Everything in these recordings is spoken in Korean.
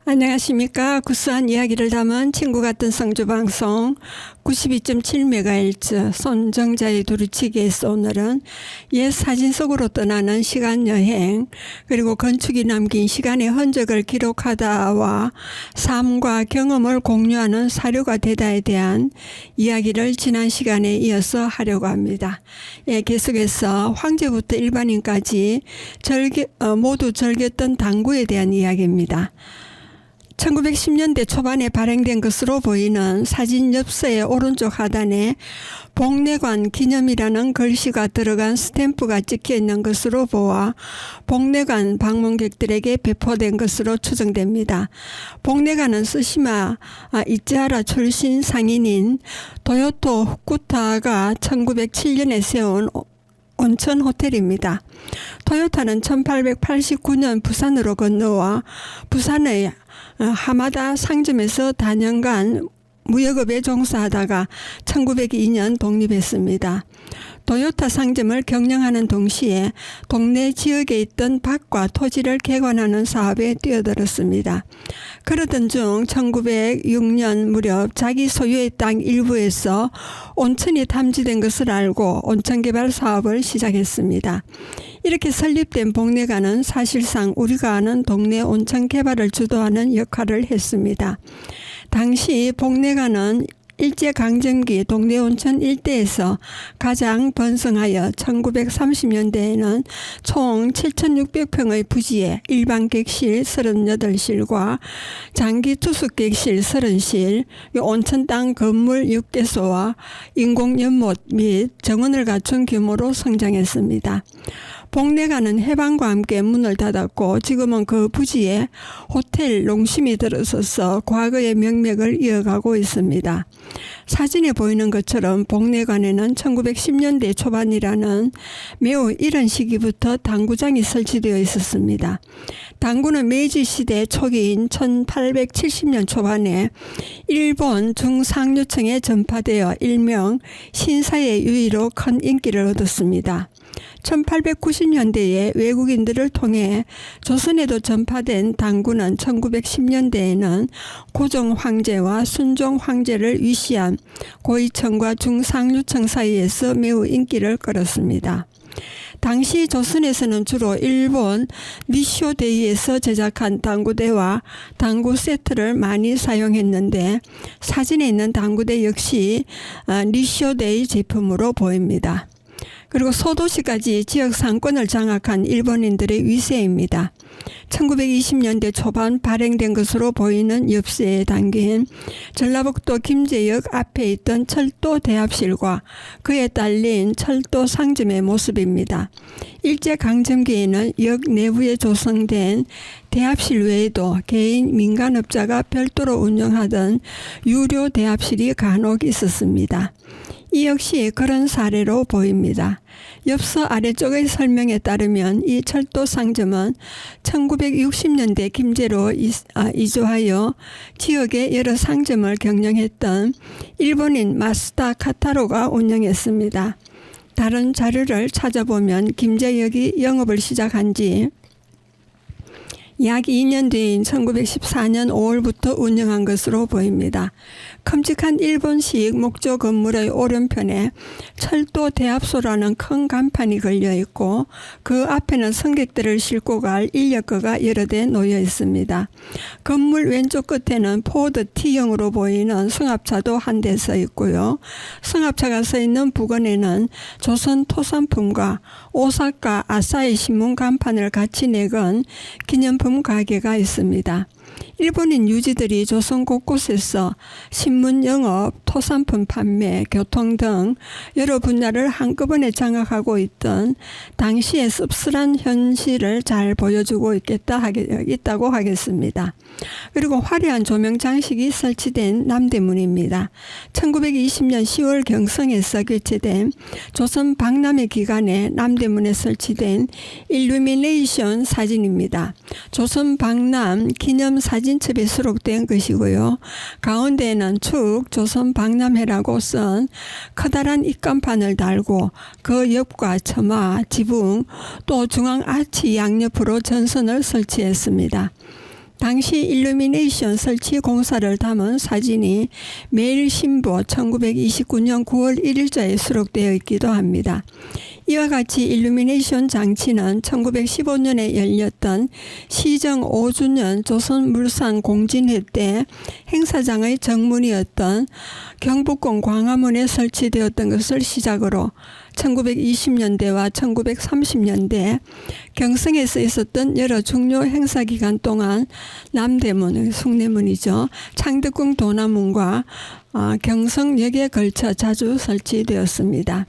안녕하십니까. 구수한 이야기를 담은 친구 같은 성주방송 92.7MHz 손정자의 두루치기에서 오늘은 옛 사진 속으로 떠나는 시간여행, 그리고 건축이 남긴 시간의 흔적을 기록하다와 삶과 경험을 공유하는 사료가 되다에 대한 이야기를 지난 시간에 이어서 하려고 합니다. 계속해서 황제부터 일반인까지 모두 즐겼던 당구에 대한 이야기입니다. 1910년대 초반에 발행된 것으로 보이는 사진 엽서의 오른쪽 하단에 복례관 기념이라는 글씨가 들어간 스탬프가 찍혀 있는 것으로 보아 복례관 방문객들에게 배포된 것으로 추정됩니다. 복례관은 스시마 이치하라 출신 상인인 도요토 후쿠타가 1907년에 세운 온천 호텔입니다. 토요타는 1889년 부산으로 건너와 부산의 하마다 상점에서 다년간 무역업에 종사하다가 1902년 독립했습니다. 도요타 상점을 경영하는 동시에 동네 지역에 있던 밭과 토지를 개관하는 사업에 뛰어들었습니다. 그러던 중 1906년 무렵 자기 소유의 땅 일부에서 온천이 탐지된 것을 알고 온천 개발 사업을 시작했습니다. 이렇게 설립된 복례관은 사실상 우리가 아는 동네 온천 개발을 주도하는 역할을 했습니다. 당시 복례관은 일제강점기 동네 온천 일대에서 가장 번성하여 1930년대에는 총 7,600평의 부지에 일반 객실 38실과 장기 투숙객실 30실, 온천 땅 건물 6개소와 인공 연못 및 정원을 갖춘 규모로 성장했습니다. 복례관은 해방과 함께 문을 닫았고 지금은 그 부지에 호텔 농심이 들어서서 과거의 명맥을 이어가고 있습니다. 사진에 보이는 것처럼 복례관에는 1910년대 초반이라는 매우 이른 시기부터 당구장이 설치되어 있었습니다. 당구는 메이지 시대 초기인 1870년 초반에 일본 중상류층에 전파되어 일명 신사의 유의로 큰 인기를 얻었습니다. 1890년대에 외국인들을 통해 조선에도 전파된 당구는 1910년대에는 고종 황제와 순종 황제를 위시한 고위층과 중상류층 사이에서 매우 인기를 끌었습니다. 당시 조선에서는 주로 일본 니쇼데이에서 제작한 당구대와 당구 세트를 많이 사용했는데 사진에 있는 당구대 역시 니쇼데이 제품으로 보입니다. 그리고 소도시까지 지역 상권을 장악한 일본인들의 위세입니다. 1920년대 초반 발행된 것으로 보이는 엽서에 담긴 전라북도 김제역 앞에 있던 철도 대합실과 그에 딸린 철도 상점의 모습입니다. 일제강점기에는 역 내부에 조성된 대합실 외에도 개인 민간업자가 별도로 운영하던 유료 대합실이 간혹 있었습니다. 이 역시 그런 사례로 보입니다. 엽서 아래쪽의 설명에 따르면 이 철도 상점은 1960년대 김제로 이주하여 지역의 여러 상점을 경영했던 일본인 마스다 카타로가 운영했습니다. 다른 자료를 찾아보면 김제역이 영업을 시작한 지 약 2년 뒤인 1914년 5월부터 운영한 것으로 보입니다. 큼직한 일본식 목조 건물의 오른편에 철도 대합소라는 큰 간판이 걸려 있고 그 앞에는 승객들을 싣고 갈 인력거가 여러 대 놓여 있습니다. 건물 왼쪽 끝에는 포드 T형으로 보이는 승합차도 한 대 서 있고요. 승합차가 서 있는 부근에는 조선 토산품과 오사카 아사히 신문 간판을 같이 내건 기념품 가게가 있습니다. 일본인 유지들이 조선 곳곳에서 신문 영업, 토산품 판매, 교통 등 여러 분야를 한꺼번에 장악하고 있던 당시의 씁쓸한 현실을 잘 보여주고 있다고 하겠습니다. 그리고 화려한 조명 장식이 설치된 남대문입니다. 1920년 10월 경성에서 개최된 조선 박람회 기간에 남대문에 설치된 일루미네이션 사진입니다. 조선 박람 기념 사진첩에 수록된 것이고요. 가운데에는 축 조선 박람회라고 쓴 커다란 입간판을 달고 그 옆과 처마, 지붕, 또 중앙 아치 양옆으로 전선을 설치했습니다. 당시 일루미네이션 설치 공사를 담은 사진이 매일신보 1929년 9월 1일자에 수록되어 있기도 합니다. 이와 같이 일루미네이션 장치는 1915년에 열렸던 시정 5주년 조선물산 공진회 때 행사장의 정문이었던 경복궁 광화문에 설치되었던 것을 시작으로 1920년대와 1930년대 경성에서 있었던 여러 중요 행사 기간 동안 남대문, 숭례문이죠. 창덕궁 도남문과 경성역에 걸쳐 자주 설치되었습니다.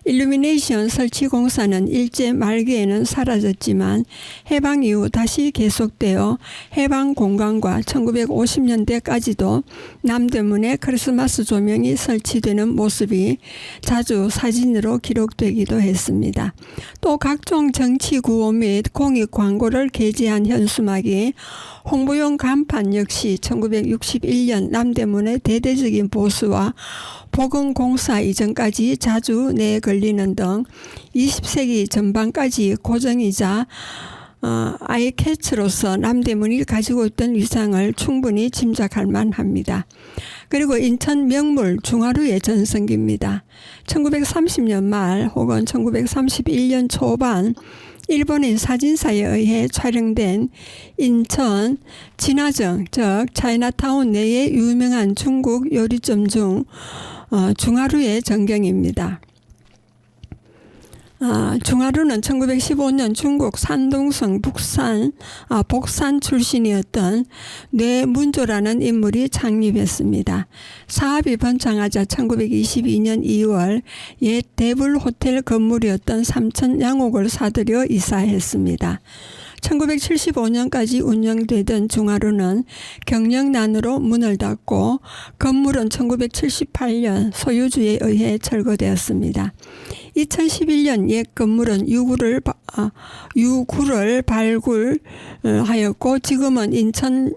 일루미네이션 설치 공사는 일제 말기에는 사라졌지만 해방 이후 다시 계속되어 해방 공간과 1950년대까지도 남대문에 크리스마스 조명이 설치되는 모습이 자주 사진으로 기록되기도 했습니다. 또 각종 정치 구호 및 공익 광고를 게재한 현수막이 홍보용 간판 역시 1961년 남대문의 대대적인 보수와 복원공사 이전까지 자주 내걸리는 등 20세기 전반까지 고정이자 아이캐치로서 남대문이 가지고 있던 위상을 충분히 짐작할 만합니다. 그리고 인천 명물 중하루의 전성기입니다. 1930년 말 혹은 1931년 초반 일본인 사진사에 의해 촬영된 인천 진화정, 즉 차이나타운 내의 유명한 중국 요리점 중 중하루의 전경입니다. 중하루는 1915년 중국 산둥성 복산 출신이었던 뇌문조라는 인물이 창립했습니다. 사업이 번창하자 1922년 2월 옛 대불 호텔 건물이었던 삼천 양옥을 사들여 이사했습니다. 1975년까지 운영되던 중하루는 경영난으로 문을 닫고 건물은 1978년 소유주에 의해 철거되었습니다. 2011년 옛 건물은 유구를 발굴하였고 지금은 인천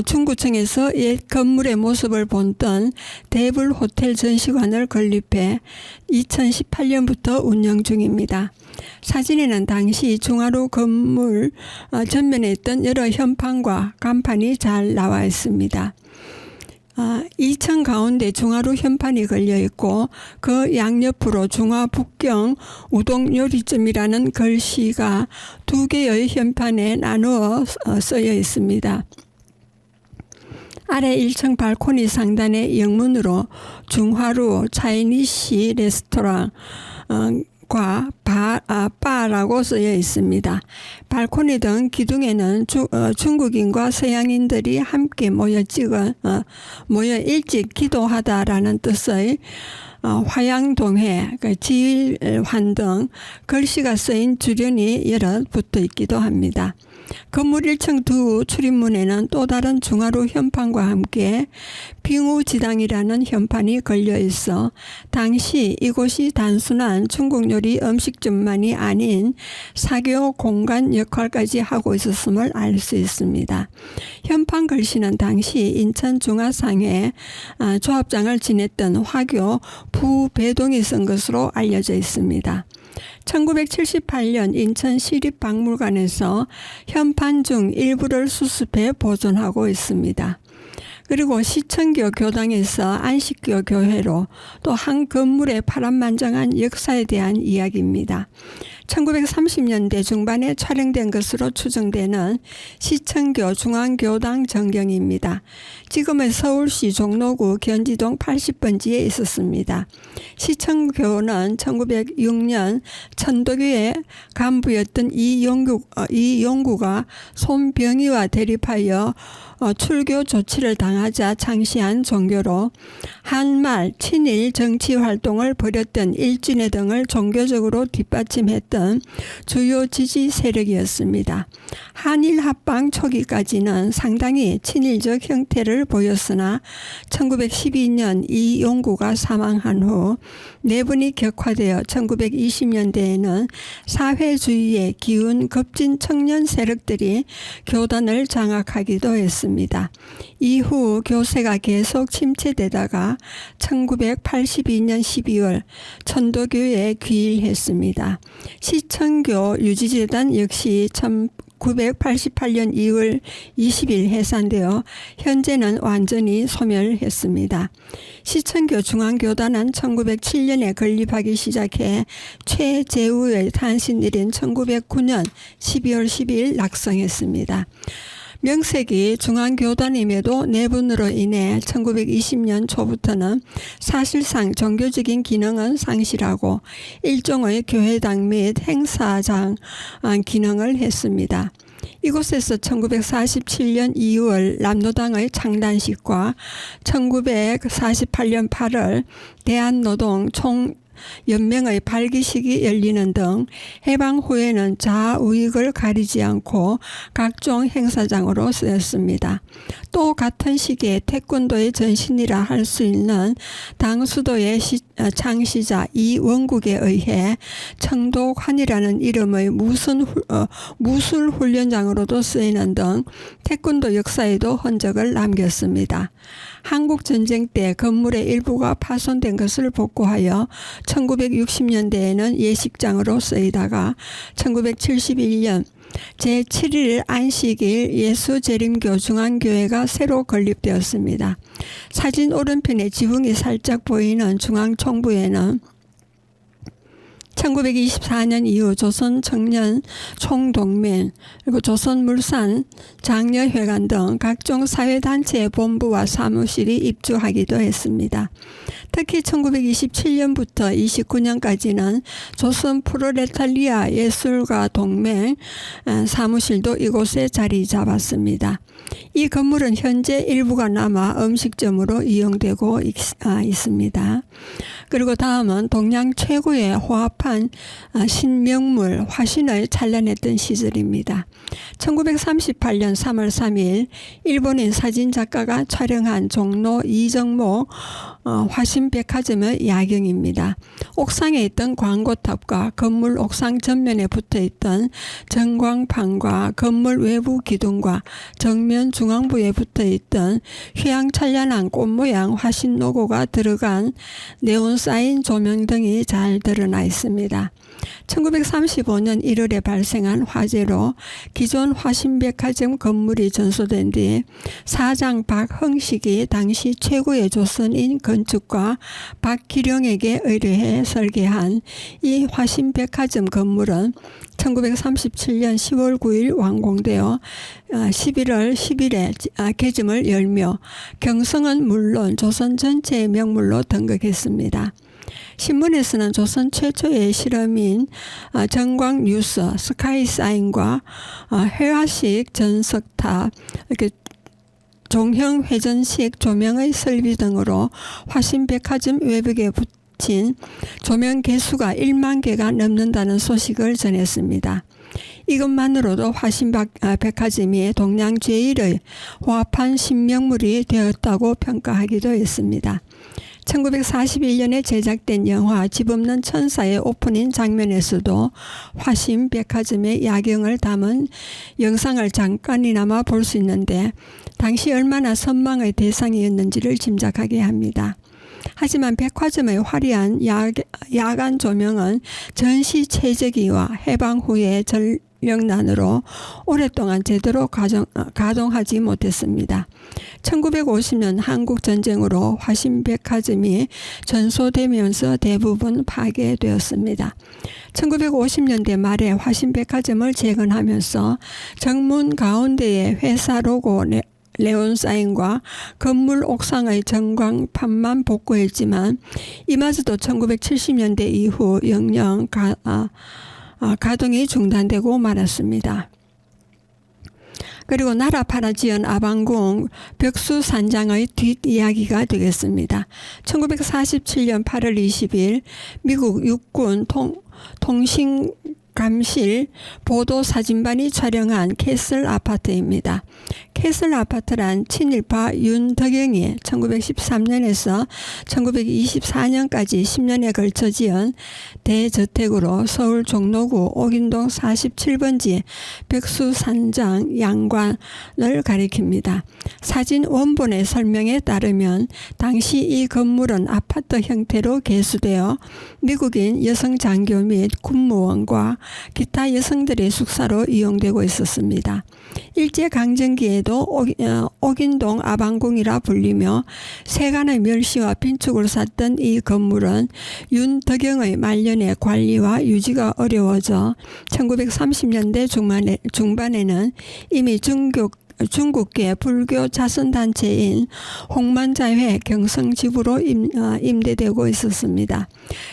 중구청에서 옛 건물의 모습을 본던 대불 호텔 전시관을 건립해 2018년부터 운영 중입니다. 사진에는 당시 중하루 건물 전면에 있던 여러 현판과 간판이 잘 나와 있습니다. 2층 가운데 중하루 현판이 걸려 있고 그 양옆으로 중화북경 우동요리점이라는 글씨가 두 개의 현판에 나누어 쓰여 있습니다. 아래 1층 발코니 상단의 영문으로 중하루 차이니시 레스토랑 과 바라고 쓰여 있습니다. 발코니 등 기둥에는 중국인과 서양인들이 함께 모여 일찍 기도하다라는 뜻의 화양동회, 지일환 등 글씨가 쓰인 주련이 여러 붙어 있기도 합니다. 건물 1층 두 출입문에는 또 다른 중하루 현판과 함께 빙우지당이라는 현판이 걸려 있어 당시 이곳이 단순한 중국 요리 음식점만이 아닌 사교 공간 역할까지 하고 있었음을 알 수 있습니다. 현판 글씨는 당시 인천 중화상회 조합장을 지냈던 화교 부배동이 쓴 것으로 알려져 있습니다. 1978년 인천 시립박물관에서 현판 중 일부를 수습해 보존하고 있습니다. 그리고 시청교 교당에서 안식교 교회로 또 한 건물의 파란만장한 역사에 대한 이야기입니다. 1930년대 중반에 촬영된 것으로 추정되는 시청교 중앙교당 전경입니다. 지금의 서울시 종로구 견지동 80번지에 있었습니다. 시청교는 1906년 천도교의 간부였던 이용구가 손병희와 대립하여 출교 조치를 당하자 창시한 종교로 한말 친일 정치 활동을 벌였던 일진회 등을 종교적으로 뒷받침했던 주요 지지 세력이었습니다. 한일 합방 초기까지는 상당히 친일적 형태를 보였으나 1912년 이용구가 사망한 후 내분이 격화되어 1920년대에는 사회주의의 기운 급진 청년 세력들이 교단을 장악하기도 했습니다. 이후 교세가 계속 침체되다가 1982년 12월 천도교에 귀일했습니다. 시청교 유지재단 역시 1988년 2월 20일 해산되어 현재는 완전히 소멸했습니다. 시천교 중앙교단은 1907년에 건립하기 시작해 최재우의 탄신일인 1909년 12월 10일 낙성했습니다. 명색이 중앙교단임에도 내분으로 인해 1920년 초부터는 사실상 종교적인 기능은 상실하고 일종의 교회당 및 행사장 기능을 했습니다. 이곳에서 1947년 2월 남노당의 창단식과 1948년 8월 대한노동 연맹의 발기식이 열리는 등 해방 후에는 자우익을 가리지 않고 각종 행사장으로 쓰였습니다. 또 같은 시기에 태권도의 전신이라 할 수 있는 당 수도의 창시자 이원국에 의해 청도관이라는 이름의 무술훈련장으로도 쓰이는 등 태권도 역사에도 흔적을 남겼습니다. 한국전쟁 때 건물의 일부가 파손된 것을 복구하여 1960년대에는 예식장으로 쓰이다가 1971년 제7일 안식일 예수재림교 중앙교회가 새로 건립되었습니다. 사진 오른편에 지붕이 살짝 보이는 중앙총부에는 1924년 이후 조선청년 총동맹 그리고 조선물산 장려회관 등 각종 사회단체의 본부와 사무실이 입주하기도 했습니다. 특히 1927년부터 29년까지는 조선 프로레탈리아 예술가 동맹 사무실도 이곳에 자리 잡았습니다. 이 건물은 현재 일부가 남아 음식점으로 이용되고 있습니다. 그리고 다음은 동양 최고의 호합한 신명물 화신을 찬란했던 시절입니다. 1938년 3월 3일 일본인 사진작가가 촬영한 종로 이정목 화신백화점의 야경입니다. 옥상에 있던 광고탑과 건물 옥상 전면에 붙어있던 전광판과 건물 외부 기둥과 정면 중앙부에 붙어있던 휘황찬란한 꽃모양 화신 로고가 들어간 네온사인 조명 등이 잘 드러나 있습니다. 1935년 1월에 발생한 화재로 기존 화신백화점 건물이 전소된 뒤 사장 박흥식이 당시 최고의 조선인 건축가 박기룡에게 의뢰해 설계한 이 화신백화점 건물은 1937년 10월 9일 완공되어 11월 10일에 개점을 열며 경성은 물론 조선 전체의 명물로 등극했습니다. 신문에서는 조선 최초의 실험인 전광뉴스 스카이사인과 회화식 전석탑 이렇게 종형 회전식 조명의 설비 등으로 화신백화점 외벽에 붙인 조명 개수가 1만 개가 넘는다는 소식을 전했습니다. 이것만으로도 화신백화점이 동양 제1의 호합한 신명물이 되었다고 평가하기도 했습니다. 1941년에 제작된 영화 집 없는 천사의 오프닝 장면에서도 화신백화점의 야경을 담은 영상을 잠깐이나마 볼 수 있는데 당시 얼마나 선망의 대상이었는지를 짐작하게 합니다. 하지만 백화점의 화려한 야간 조명은 전시 최저기와 해방 후의 전력난으로 오랫동안 제대로 가동하지 못했습니다. 1950년 한국전쟁으로 화신백화점이 전소되면서 대부분 파괴되었습니다. 1950년대 말에 화신백화점을 재건하면서 정문 가운데에 회사 로고 네온사인과 건물 옥상의 전광판만 복구했지만 이마저도 1970년대 이후 영영 가동이 중단되고 말았습니다. 그리고 나라파라 지은 아방궁 벽수산장의 뒷이야기가 되겠습니다. 1947년 8월 20일 미국 육군 통신감실 보도사진반이 촬영한 캐슬 아파트입니다. 캐슬 아파트란 친일파 윤덕영이 1913년에서 1924년까지 10년에 걸쳐 지은 대저택으로 서울 종로구 옥인동 47번지 벽수산장 양관을 가리킵니다. 사진 원본의 설명에 따르면 당시 이 건물은 아파트 형태로 개수되어 미국인 여성 장교 및 군무원과 기타 여성들의 숙사로 이용되고 있었습니다. 일제강점기에도 옥인동 아방궁이라 불리며 세간의 멸시와 빈축을 샀던 이 건물은 윤덕영의 말년에 관리와 유지가 어려워져 1930년대 중반에는 이미 중국계 불교 자선단체인 홍만자회 경성지부로 임대되고 있었습니다.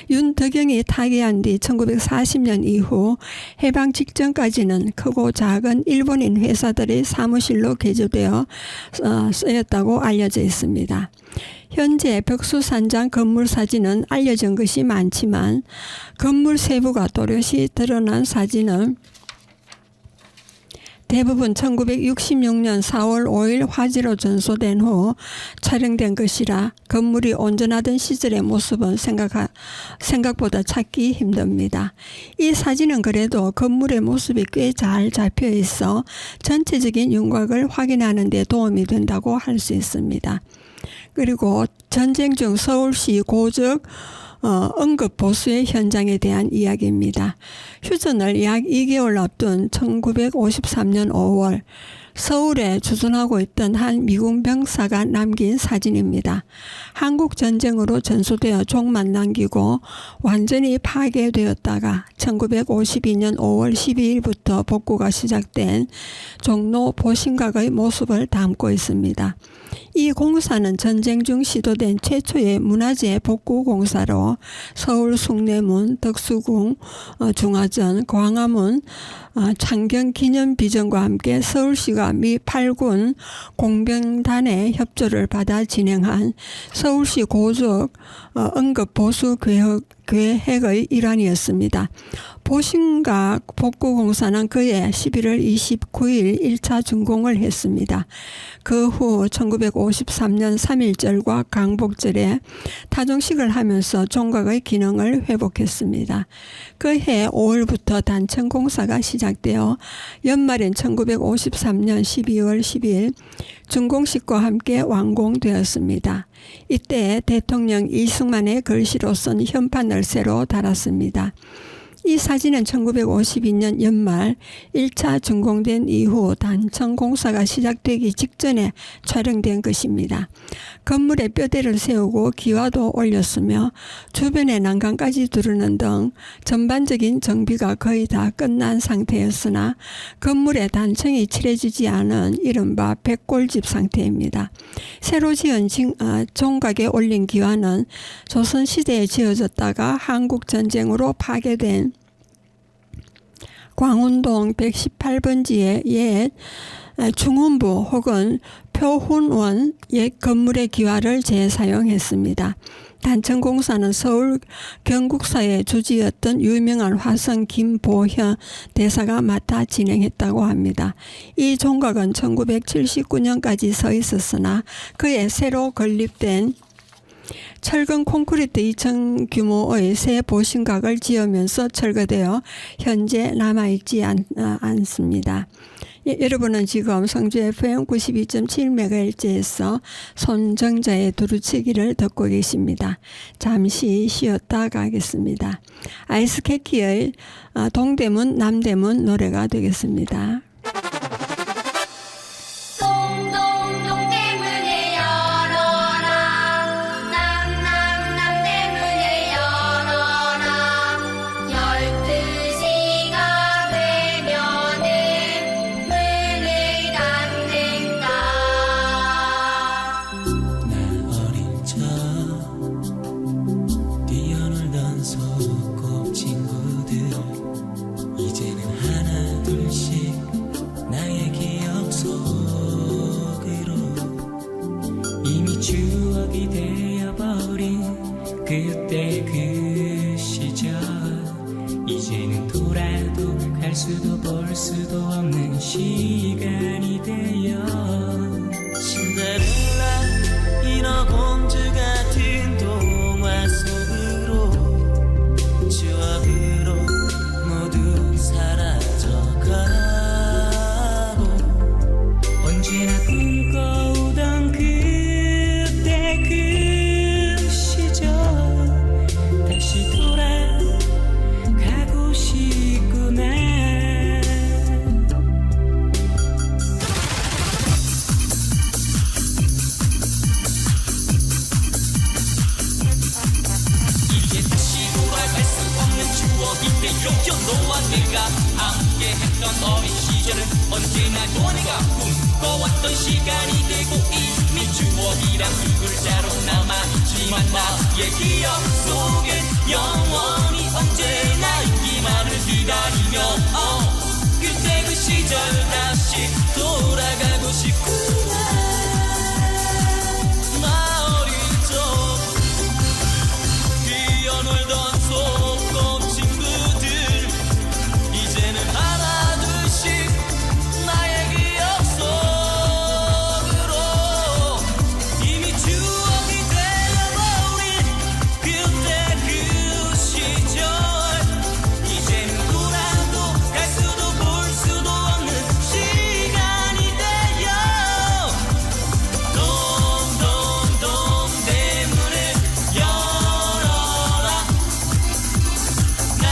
윤덕영이 타계한 뒤 1940년 이후 해방 직전까지는 크고 작은 일본인 회사들의 사무실로 개조되어 쓰였다고 알려져 있습니다. 현재 벽수산장 건물 사진은 알려진 것이 많지만 건물 세부가 또렷이 드러난 사진은 대부분 1966년 4월 5일 화재로 전소된 후 촬영된 것이라 건물이 온전하던 시절의 모습은 생각보다 찾기 힘듭니다. 이 사진은 그래도 건물의 모습이 꽤 잘 잡혀 있어 전체적인 윤곽을 확인하는 데 도움이 된다고 할 수 있습니다. 그리고 전쟁 중 서울시 고적 응급보수의 현장에 대한 이야기입니다. 휴전을 약 2개월 앞둔 1953년 5월 서울에 주둔하고 있던 한 미군 병사가 남긴 사진입니다. 한국 전쟁으로 전소되어 족만 남기고 완전히 파괴되었다가 1952년 5월 12일부터 복구가 시작된 종로 보신각의 모습을 담고 있습니다. 이 공사는 전쟁 중 시도된 최초의 문화재 복구 공사로 서울 숭례문, 덕수궁, 중화전, 광화문, 창경 기념비전과 함께 서울시가 미 8군 공병단의 협조를 받아 진행한 서울시 고적 응급보수 계획의 일환이었습니다. 보신각 복구공사는 그해 11월 29일 1차 준공을 했습니다. 그 후 1953년 3.1절과 광복절에 타종식을 하면서 종각의 기능을 회복했습니다. 그해 5월부터 단층 공사가 시작되어 연말인 1953년 12월 10일 준공식과 함께 완공되었습니다. 이때 대통령 이승만의 글씨로 쓴 현판을 새로 달았습니다. 이 사진은 1952년 연말 1차 준공된 이후 단층 공사가 시작되기 직전에 촬영된 것입니다. 건물에 뼈대를 세우고 기와도 올렸으며 주변에 난간까지 두르는 등 전반적인 정비가 거의 다 끝난 상태였으나 건물에 단층이 칠해지지 않은 이른바 백골집 상태입니다. 새로 지은 종각에 올린 기와는 조선시대에 지어졌다가 한국전쟁으로 파괴된 광운동 118번지의 옛 중훈부 혹은 표훈원 옛 건물의 기와를 재사용했습니다. 단층공사는 서울 경국사의 주지였던 유명한 화성 김보현 대사가 맡아 진행했다고 합니다. 이 종각은 1979년까지 서 있었으나 그에 새로 건립된 철근 콘크리트 2층 규모의 새 보신각을 지으면서 철거되어 현재 남아있지 않습니다. 여러분은 지금 성주 FM 92.7MHz에서 손정자의 두루치기를 듣고 계십니다. 잠시 쉬었다 가겠습니다. 아이스케키의 동대문 남대문 노래가 되겠습니다. 추억이 되어버린 그때 그 시절 이제는 돌아도 갈 수도 볼 수도 없는 시간이 되어 신데렐라 인어공주 같은 동화 속으로 추억으로 모두 사라져가고 언제나 꿈꿔오던 그때 그 시절 다시 돌아가고 싶구나. 나의 기억 속에 영원히 언제나 있기만을 기다리며 그때 그 시절 다시 돌아가고 싶구나. 나 어릴 적 뛰어놀던 소꿉 친구들 이제는 하나둘씩 나의 기억 속으로 이미 추억이 되어버린 그때 그 시절 이제는 돌아도 갈 수도 볼 수도 없는 시간이 되어 동동동 대문을 열어라. 난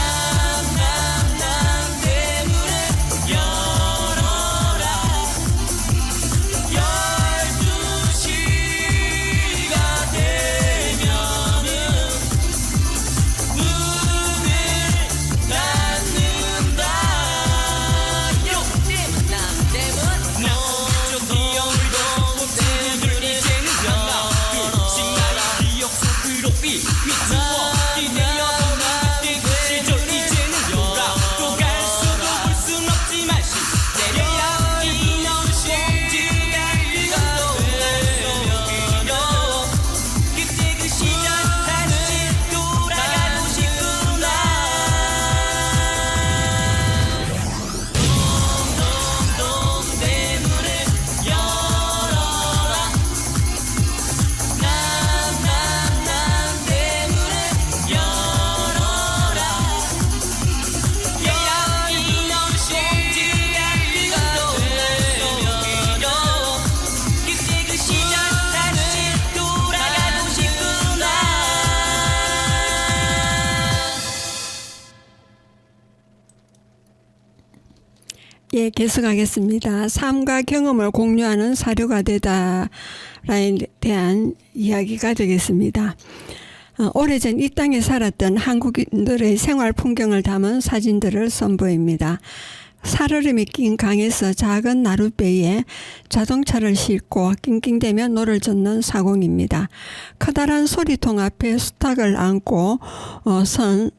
대문을 열어라. 12시가 되면은 문을 닫는다. 난 뛰어놀던 친구들 이제는 연락도 신나는 기억 속으로 비추어 기대어보는 그때 그 시절 이제는 돌아도 갈 수도 볼 순 없지만 시대야 이놈식 지각이가 되면 그때 그 시절 다시 돌아가고 싶구나. 동동동 대문을 열어라. 난 대문을 열어라. 이놈식 지각이가 되면 그때 그 시절 다시 돌아가고 싶구나. 예, 계속하겠습니다. 삶과 경험을 공유하는 사료가 되다에 대한 이야기가 되겠습니다. 오래전 이 땅에 살았던 한국인들의 생활 풍경을 담은 사진들을 선보입니다. 살얼음이 낀 강에서 작은 나룻배에 자동차를 싣고 낑낑대며 노를 젓는 사공입니다. 커다란 소리통 앞에 수탉을 안고 선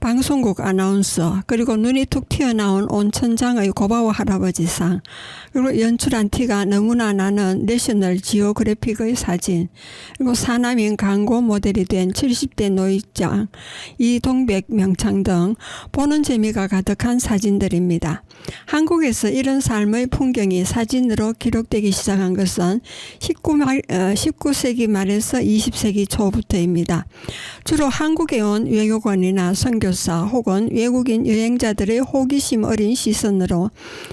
방송국 아나운서, 그리고 눈이 툭 튀어나온 온천장의 고바오 할아버지상, 그리고 연출한 티가 너무나 나는 내셔널 지오그래픽의 사진, 그리고 사남인 광고 모델이 된 70대 노익장, 이동백 명창 등 보는 재미가 가득한 사진들입니다. 한국에서 이런 삶의 풍경이 사진으로 기록되기 시작한 것은 19세기 말에서 20세기 초부터입니다. 주로 한국에 온 외교관이나 선교사 혹은 외국인 여행자들의 호기심 어린 시선으로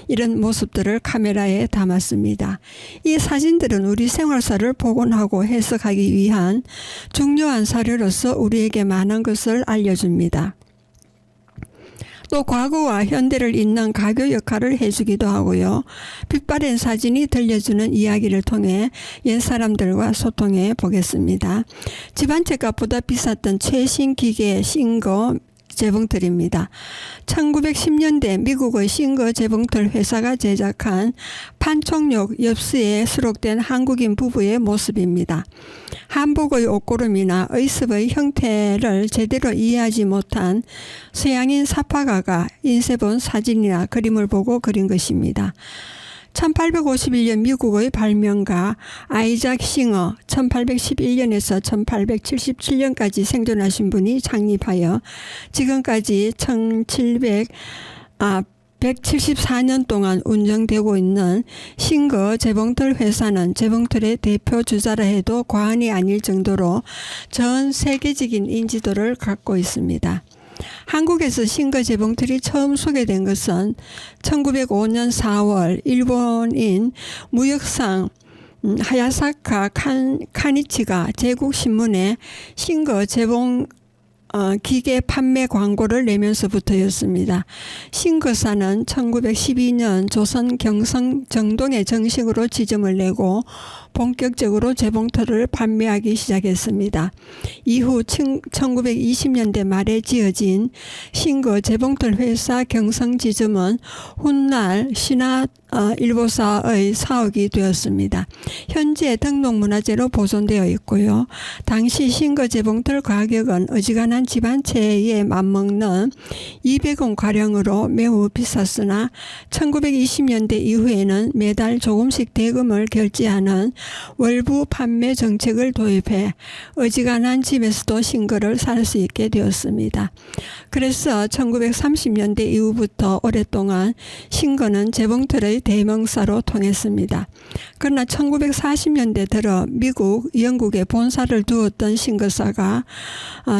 이런 모습들을 카메라에 담았습니다. 이 사진들은 우리 생활사를 복원하고 해석하기 위한 중요한 사료로서 우리에게 많은 것을 알려줍니다. 또 과거와 현대를 잇는 가교 역할을 해주기도 하고요. 빛바랜 사진이 들려주는 이야기를 통해 옛사람들과 소통해 보겠습니다. 집안채값보다 비쌌던 최신 기계 싱거 재봉틀입니다. 1910년대 미국의 싱거 재봉틀 회사가 제작한 판촉용 엽스에 수록된 한국인 부부의 모습입니다. 한복의 옷고름이나 의습의 형태를 제대로 이해하지 못한 서양인 사파가가 인쇄본 사진이나 그림을 보고 그린 것입니다. 1851년 미국의 발명가 아이작 싱어 1811년에서 1877년까지 생존하신 분이 창립하여 지금까지 174년 동안 운영되고 있는 싱거 재봉틀 회사는 재봉틀의 대표 주자라 해도 과언이 아닐 정도로 전 세계적인 인지도를 갖고 있습니다. 한국에서 싱거 재봉틀이 처음 소개된 것은 1905년 4월 일본인 무역상 하야사카 카니치가 제국신문에 싱거 재봉 기계 판매 광고를 내면서부터였습니다. 싱거사는 1912년 조선 경성 정동에 정식으로 지점을 내고 본격적으로 재봉틀을 판매하기 시작했습니다. 이후 1920년대 말에 지어진 싱거 재봉틀 회사 경성 지점은 훗날 신화 일보사의 사옥이 되었습니다. 현재 등록문화재로 보존되어 있고요. 당시 신거 재봉틀 가격은 어지간한 집안채에 맞먹는 200원 가량으로 매우 비쌌으나 1920년대 이후에는 매달 조금씩 대금을 결제하는 월부 판매 정책을 도입해 어지간한 집에서도 신거를 살 수 있게 되었습니다. 그래서 1930년대 이후부터 오랫동안 신거는 재봉틀의 대명사로 통했습니다. 그러나 1940년대 들어 미국, 영국에 본사를 두었던 신거사가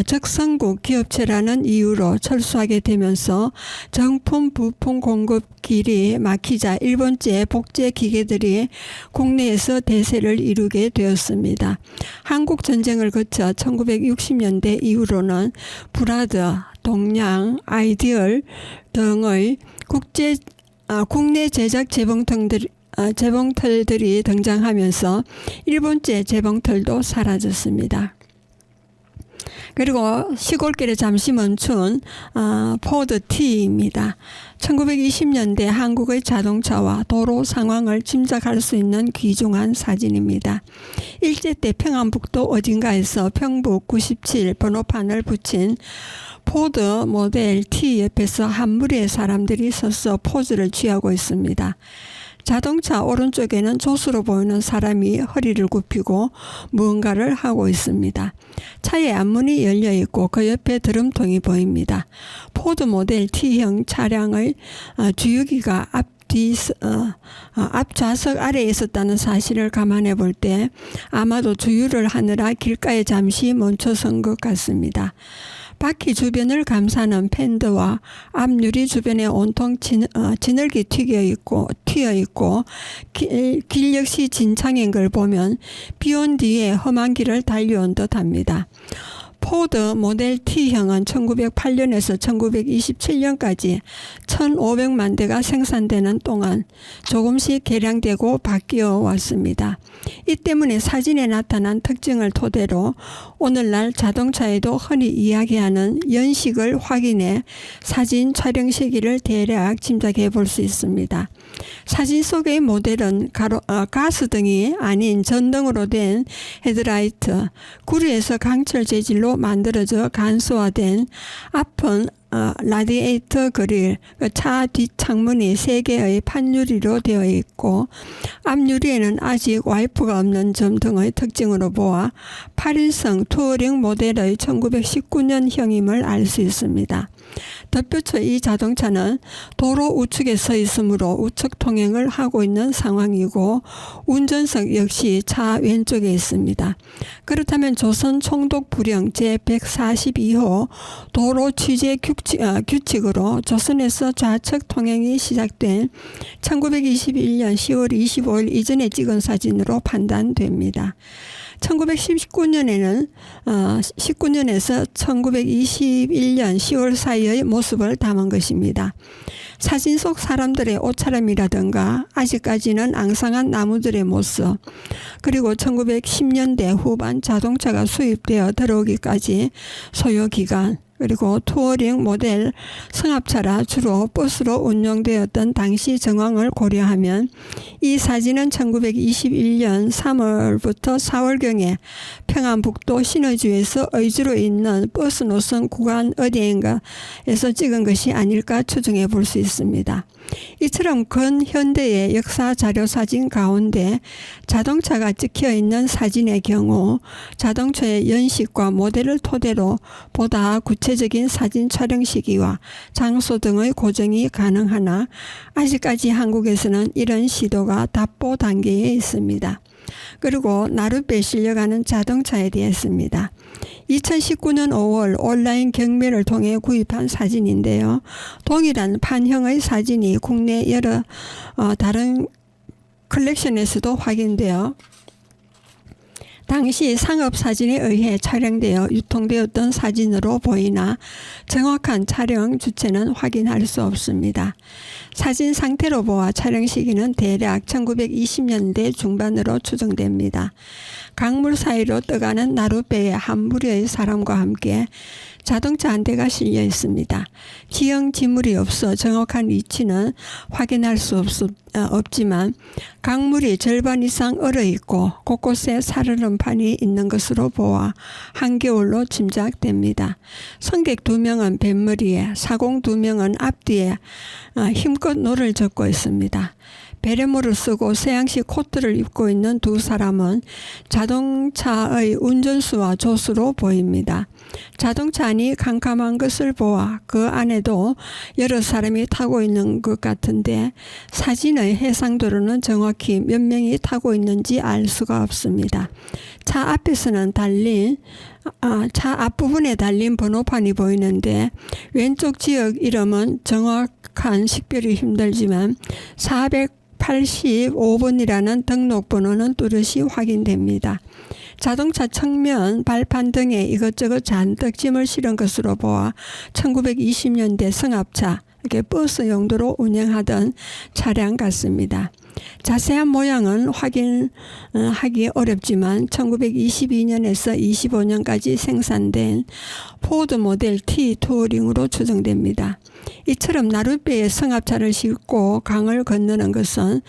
적성국 기업체라는 이유로 철수하게 되면서 정품 부품 공급 길이 막히자 일본제 복제 기계들이 국내에서 대세를 이루게 되었습니다. 한국 전쟁을 거쳐 1960년대 이후로는 브라더, 동양, 아이디얼 등의 국내 제작 재봉틀들이 등장하면서 일본제 재봉틀도 사라졌습니다. 그리고 시골길에 잠시 멈춘 포드 T입니다. 1920년대 한국의 자동차와 도로 상황을 짐작할 수 있는 귀중한 사진입니다. 일제 때 평안북도 어딘가에서 평북 97 번호판을 붙인 포드 모델 T 옆에서 한 무리의 사람들이 서서 포즈를 취하고 있습니다. 자동차 오른쪽에는 조수로 보이는 사람이 허리를 굽히고 무언가를 하고 있습니다. 차의 앞문이 열려 있고 그 옆에 드럼통이 보입니다. 포드 모델 T형 차량의 주유기가 앞좌석 아래에 있었다는 사실을 감안해 볼 때 아마도 주유를 하느라 길가에 잠시 멈춰선 것 같습니다. 바퀴 주변을 감싸는 팬더와 앞유리 주변에 온통 진흙이 튀어 있고 길 역시 진창인 걸 보면 비온 뒤에 험한 길을 달려온 듯합니다. 포드 모델 T형은 1908년에서 1927년까지 1,500만 대가 생산되는 동안 조금씩 개량되고 바뀌어 왔습니다. 이 때문에 사진에 나타난 특징을 토대로 오늘날 자동차에도 흔히 이야기하는 연식을 확인해 사진 촬영 시기를 대략 짐작해 볼 수 있습니다. 사진 속의 모델은 가스등이 아닌 전등으로 된 헤드라이트, 구리에서 강철 재질로 만들어져 간소화된 앞은 라디에이터 그릴, 차 뒷창문이 3개의 판유리로 되어 있고 앞유리에는 아직 와이프가 없는 점 등의 특징으로 보아 8인승 투어링 모델의 1919년형임을 알 수 있습니다. 덧붙여 이 자동차는 도로 우측에 서 있으므로 우측 통행을 하고 있는 상황이고 운전석 역시 차 왼쪽에 있습니다. 그렇다면 조선 총독 부령 제142호 도로 취재 규칙으로 조선에서 좌측 통행이 시작된 1921년 10월 25일 이전에 찍은 사진으로 판단됩니다. 1919년에서 1921년 10월 사이의 모습을 담은 것입니다. 사진 속 사람들의 옷차림이라든가 아직까지는 앙상한 나무들의 모습, 그리고 1910년대 후반 자동차가 수입되어 들어오기까지 소요 기간, 그리고 투어링 모델 승합차라 주로 버스로 운영되었던 당시 정황을 고려하면 이 사진은 1921년 3월부터 4월경에 평안북도 신의주에서 의주로 있는 버스 노선 구간 어디인가에서 찍은 것이 아닐까 추정해 볼 수 있습니다. 이처럼 근현대의 역사 자료 사진 가운데 자동차가 찍혀 있는 사진의 경우 자동차의 연식과 모델을 토대로 보다 구체적인 사진 촬영 시기와 장소 등의 고정이 가능하나 아직까지 한국에서는 이런 시도가 답보 단계에 있습니다. 그리고 나룻배에 실려가는 자동차에 대해서입니다. 2019년 5월 온라인 경매를 통해 구입한 사진인데요. 동일한 판형의 사진이 국내 여러 다른 컬렉션에서도 확인되어 당시 상업사진에 의해 촬영되어 유통되었던 사진으로 보이나 정확한 촬영 주체는 확인할 수 없습니다. 사진 상태로 보아 촬영 시기는 대략 1920년대 중반으로 추정됩니다. 강물 사이로 떠가는 나룻배에 한 무리의 사람과 함께 자동차 한 대가 실려 있습니다. 지형 지물이 없어 정확한 위치는 확인할 수 없지만 강물이 절반 이상 얼어 있고 곳곳에 살얼음판이 있는 것으로 보아 한겨울로 짐작됩니다. 승객 2명은 뱃머리에, 사공 2명은 앞뒤에 힘껏 노를 젓고 있습니다. 베레모를 쓰고 서양식 코트를 입고 있는 두 사람은 자동차의 운전수와 조수로 보입니다. 자동차 안이 캄캄한 것을 보아 그 안에도 여러 사람이 타고 있는 것 같은데 사진의 해상도로는 정확히 몇 명이 타고 있는지 알 수가 없습니다. 차 앞부분에 달린 번호판이 보이는데 왼쪽 지역 이름은 정확한 식별이 힘들지만 485번이라는 등록번호는 뚜렷이 확인됩니다. 자동차 측면, 발판 등에 이것저것 잔뜩 짐을 실은 것으로 보아 1920년대 승합차, 이렇게 버스 용도로 운행하던 차량 같습니다. 자세한 모양은 확인하기 어렵지만 1922년에서 25년까지 생산된 포드 모델 T 투어링으로 추정됩니다. 이처럼 나룻배에 승합차를 싣고 강을 건너는 것은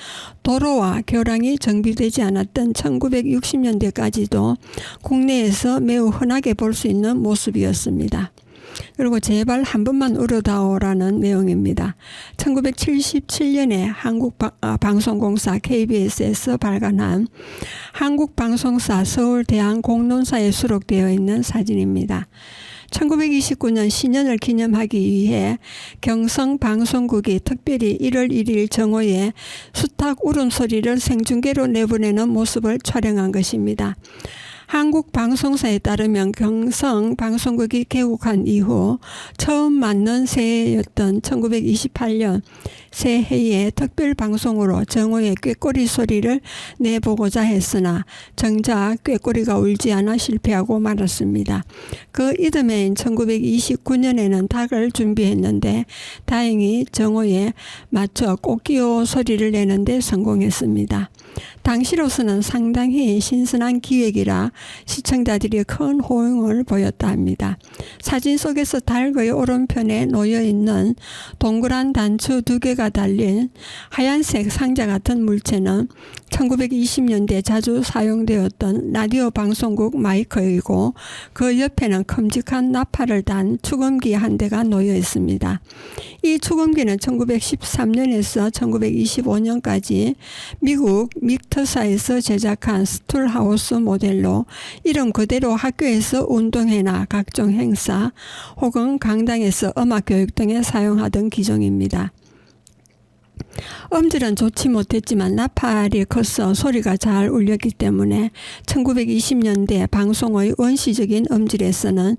도로와 교량이 정비되지 않았던 1960년대까지도 국내에서 매우 흔하게 볼 수 있는 모습이었습니다. 그리고 제발 한 번만 울어다오라는 내용입니다. 1977년에 한국방송공사 KBS에서 발간한 한국방송사 서울대한공론사에 수록되어 있는 사진입니다. 1929년 신년을 기념하기 위해 경성방송국이 특별히 1월 1일 정오에 수탉 울음소리를 생중계로 내보내는 모습을 촬영한 것입니다. 한국방송사에 따르면 경성방송국이 개국한 이후 처음 맞는 새해였던 1928년 새해에 특별방송으로 정오의 꾀꼬리 소리를 내보고자 했으나 정작 꾀꼬리가 울지 않아 실패하고 말았습니다. 그 이듬해인 1929년에는 닭을 준비했는데 다행히 정오에 맞춰 꽃기호 소리를 내는데 성공했습니다. 당시로서는 상당히 신선한 기획이라 시청자들이 큰 호응을 보였다 합니다. 사진 속에서 닭의 오른편에 놓여있는 동그란 단추 2개가 달린 하얀색 상자 같은 물체는 1920년대 자주 사용되었던 라디오 방송국 마이크이고 그 옆에는 큼직한 나팔을 단 축음기 한 대가 놓여 있습니다. 이 축음기는 1913년에서 1925년까지 미국 믹터사에서 제작한 스툴하우스 모델로 이름 그대로 학교에서 운동회나 각종 행사 혹은 강당에서 음악교육 등에 사용하던 기종입니다. 음질은 좋지 못했지만 나팔이 커서 소리가 잘 울렸기 때문에 1920년대 방송의 원시적인 음질에서는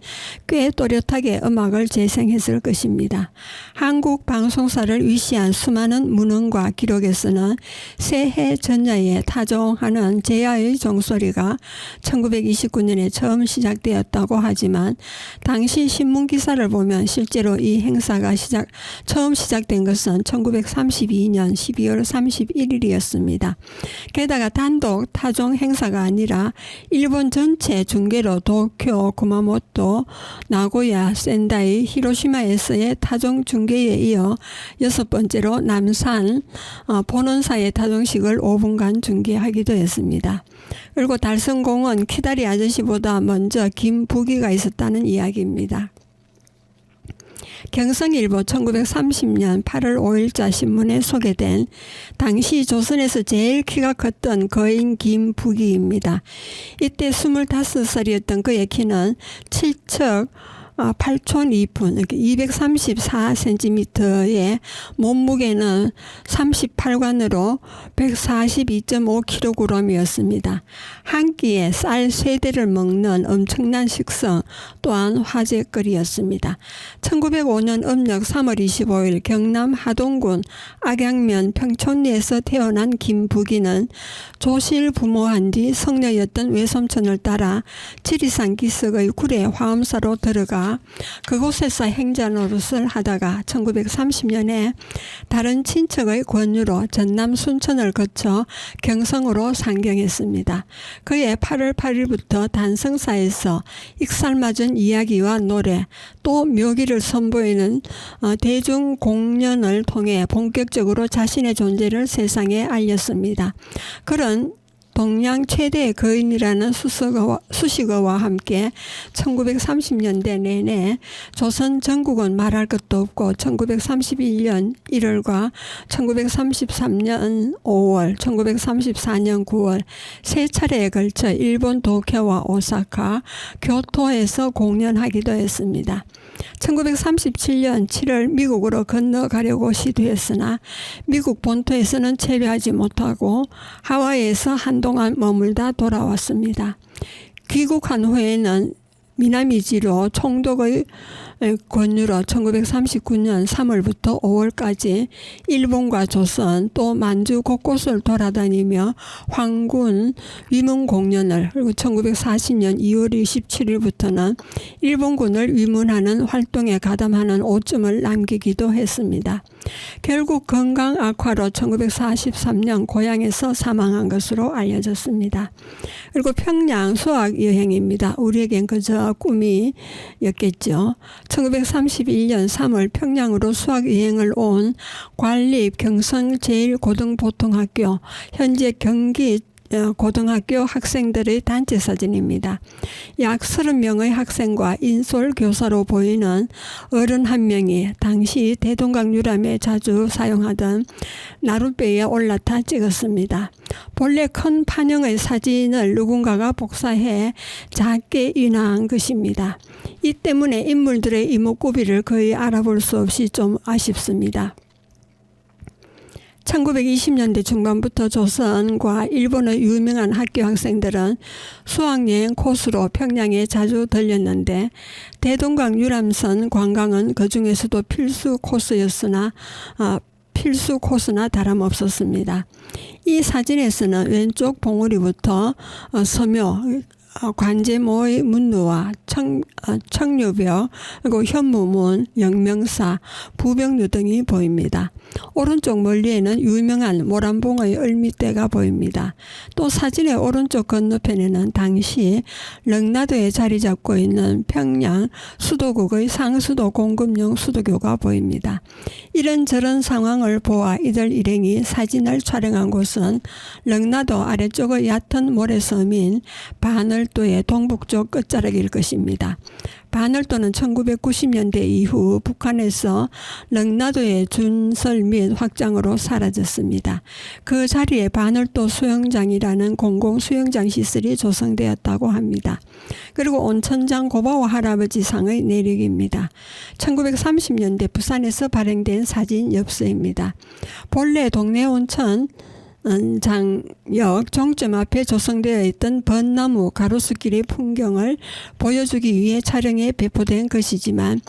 꽤 또렷하게 음악을 재생했을 것입니다. 한국 방송사를 위시한 수많은 문헌과 기록에서는 새해 전야에 타종하는 제야의 종소리가 1929년에 처음 시작되었다고 하지만 당시 신문기사를 보면 실제로 이 행사가 처음 시작된 것은 1932년 12월 31일이었습니다. 게다가 단독 타종 행사가 아니라 일본 전체 중계로 도쿄, 구마모토, 나고야, 센다이, 히로시마에서의 타종 중계에 이어 6번째로 남산 본원사의 타종식을 5분간 중계하기도 했습니다. 그리고 달성공은 키다리 아저씨보다 먼저 김부기가 있었다는 이야기입니다. 경성일보 1930년 8월 5일자 신문에 소개된 당시 조선에서 제일 키가 컸던 거인 김부기입니다. 이때 25살이었던 그의 키는 7척 8촌 2푼 234cm의 몸무게는 38관으로 142.5kg이었습니다. 한 끼에 쌀 3대를 먹는 엄청난 식성 또한 화제거리였습니다. 1905년 음력 3월 25일 경남 하동군 악양면 평촌리에서 태어난 김부기는 조실부모한 뒤 성녀였던 외삼촌을 따라 지리산 기슭의 구례 화엄사로 들어가 그곳에서 행자 노릇을 하다가 1930년에 다른 친척의 권유로 전남 순천을 거쳐 경성으로 상경했습니다. 그해 8월 8일부터 단성사에서 익살맞은 이야기와 노래 또 묘기를 선보이는 대중공연을 통해 본격적으로 자신의 존재를 세상에 알렸습니다. 그런 동양 최대의 거인이라는 수식어와 함께 1930년대 내내 조선 전국은 말할 것도 없고 1931년 1월과 1933년 5월, 1934년 9월 세 차례에 걸쳐 일본 도쿄와 오사카, 교토에서 공연하기도 했습니다. 1937년 7월 미국으로 건너가려고 시도했으나 미국 본토에서는 재배하지 못하고 하와이에서 한동안 머물다 돌아왔습니다. 귀국한 후에는 미나미지로 총독의 권유로 1939년 3월부터 5월까지 일본과 조선 또 만주 곳곳을 돌아다니며 황군 위문 공연을 그리고 1940년 2월 27일부터는 일본군을 위문하는 활동에 가담하는 오점을 남기기도 했습니다. 결국 건강 악화로 1943년 고향에서 사망한 것으로 알려졌습니다. 그리고 평양 수학 여행입니다. 우리에겐 그저 꿈이었겠죠. 1931년 3월 평양으로 수학여행을 온 관립 경성제일고등보통학교 현재 경기 고등학교 학생들의 단체 사진입니다. 약 30명의 학생과 인솔 교사로 보이는 어른 한 명이 당시 대동강 유람에 자주 사용하던 나룻배에 올라타 찍었습니다. 본래 큰 판형의 사진을 누군가가 복사해 작게 인화한 것입니다. 이 때문에 인물들의 이목구비를 거의 알아볼 수 없이 좀 아쉽습니다. 1920년대 중반부터 조선과 일본의 유명한 학교 학생들은 수학여행 코스로 평양에 자주 들렸는데 대동강 유람선 관광은 그 중에서도 필수 코스나 다름없었습니다. 이 사진에서는 왼쪽 봉우리부터 서묘, 관제모의 문루와 청류벽, 그리고 현무문, 영명사, 부벽류 등이 보입니다. 오른쪽 멀리에는 유명한 모란봉의 을미대가 보입니다. 또 사진의 오른쪽 건너편에는 당시 렁나도에 자리 잡고 있는 평양 수도국의 상수도 공급용 수도교가 보입니다. 이런저런 상황을 보아 이들 일행이 사진을 촬영한 곳은 렁나도 아래쪽의 얕은 모래섬인 바늘도의 동북쪽 끝자락일 것입니다. 바늘도는 1990년대 이후 북한에서 렁나도의 준설 및 확장으로 사라졌습니다. 그 자리에 바늘도 수영장이라는 공공 수영장 시설이 조성되었다고 합니다. 그리고 온천장 고바오 할아버지 상의 내력입니다. 1930년대 부산에서 발행된 사진 엽서입니다. 본래 동네 온천 장역 종점 앞에 조성되어 있던 벚나무 가로수길의 풍경을 보여주기 위해 촬영에 배포된 것이지만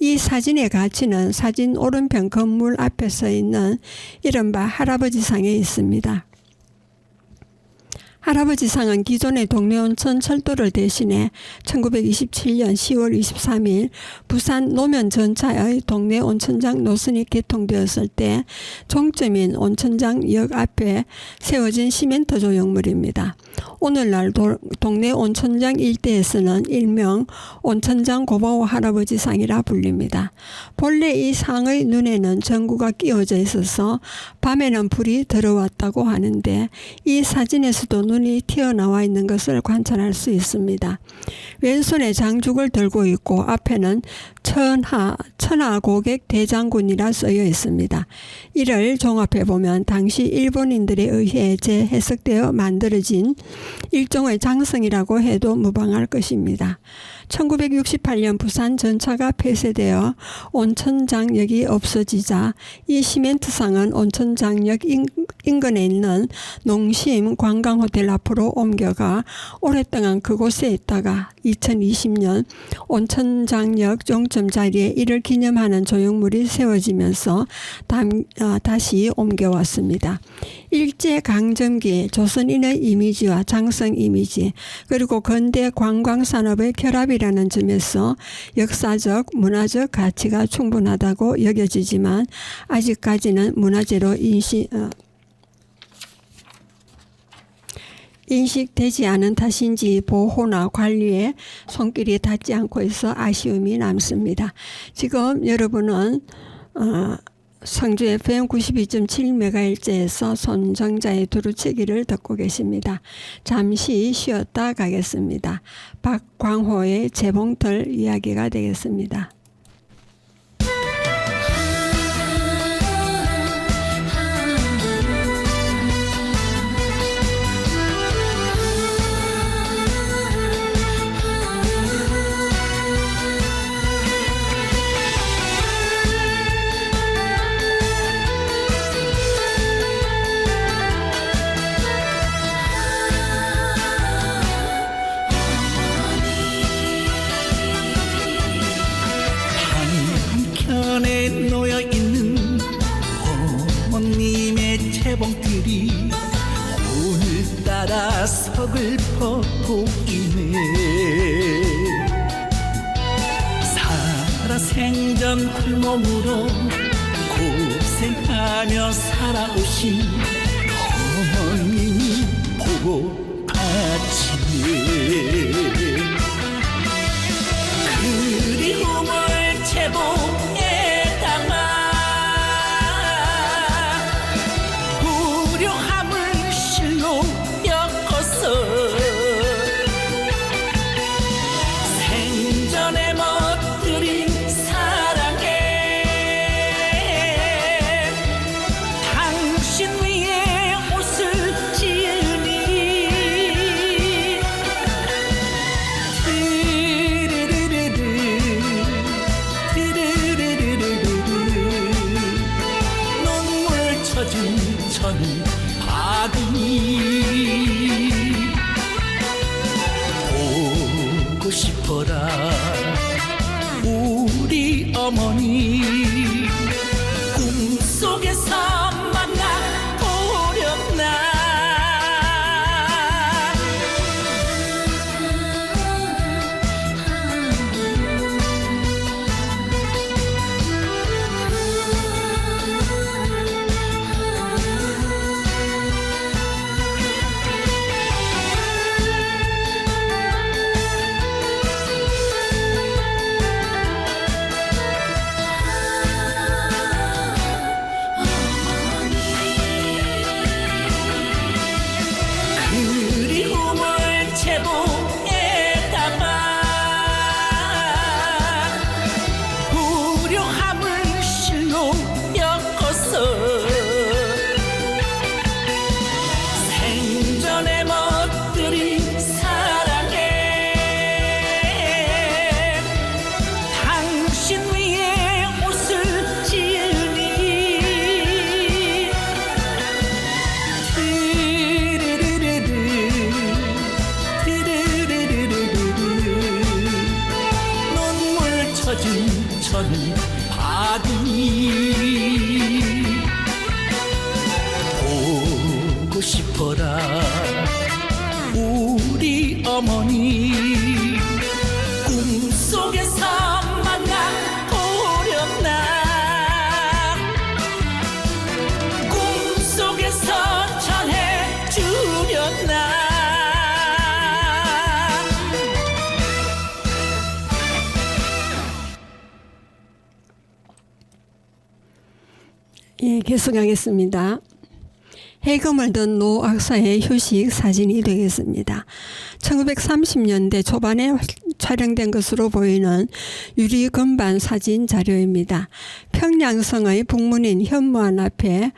이 사진의 가치는 사진 오른편 건물 앞에 서 있는 이른바 할아버지상에 있습니다. 할아버지상은 기존의 동래온천 철도를 대신해 1927년 10월 23일 부산 노면 전차의 동래온천장 노선이 개통되었을 때 종점인 온천장역 앞에 세워진 시멘트 조형물입니다. 오늘날 동래온천장 일대에서는 일명 온천장 고바오 할아버지상이라 불립니다. 본래 이 상의 눈에는 전구가 끼워져 있어서 밤에는 불이 들어왔다고 하는데 이 사진에서도 눈이 튀어나와 있는 것을 관찰할 수 있습니다. 왼손에 장죽을 들고 있고 앞에는 천하고객 대장군이라 쓰여 있습니다. 이를 종합해 보면 당시 일본인들에 의해 재해석되어 만들어진 일종의 장성이라고 해도 무방할 것입니다. 1968년 부산 전차가 폐쇄되어 온천장역이 없어지자 이 시멘트상은 온천장역 인근에 있는 농심 관광호텔 앞으로 옮겨가 오랫동안 그곳에 있다가 2020년 온천장역 종점 자리에 이를 기념하는 조형물이 세워지면서 다시 옮겨왔습니다. 일제강점기 조선인의 이미지와 장성 이미지 그리고 근대 관광산업의 결합이라는 점에서 역사적, 문화적 가치가 충분하다고 여겨지지만 아직까지는 문화재로 인식되지 않은 탓인지 보호나 관리에 손길이 닿지 않고 있어 아쉬움이 남습니다. 지금 여러분은 성주 FM 92.7MHz에서 손정자의 두루치기를 듣고 계십니다. 잠시 쉬었다 가겠습니다. 박광호의 재봉틀 이야기가 되겠습니다. 한켠에 놓여있는 어머님의 재봉틀이 오늘따라 서글퍼 보이네. 살아생전 hul몸으로 고생하며 살아오신 어머님이 보고 바치네. 그리움을 재봉에 담아 무료함을 실로 엮어서 생전에 멋들인 사랑에 당신 위에 옷을 지으니 눈물 젖은 천이 받으니 보고 싶어라 우리 어머니 꿈속에서 만나 보렵나. 그리움을 재봉에 담아 무료함을 실로 엮어서 생전에 멋들인 사랑에 당신 위에 옷을 지으니 눈물 젖은 천이 받으니 보고 싶어라 우리 어머니 꿈속에서 만나 보렵나. 꿈속에서 전해 주렸나. 예, 계속하겠습니다. 해금을 든 노 악사의 휴식 사진이 되겠습니다. 1930년대 초반에 촬영된 것으로 보이는 유리 건반 사진 자료입니다. 평양성의 북문인 현무암 앞에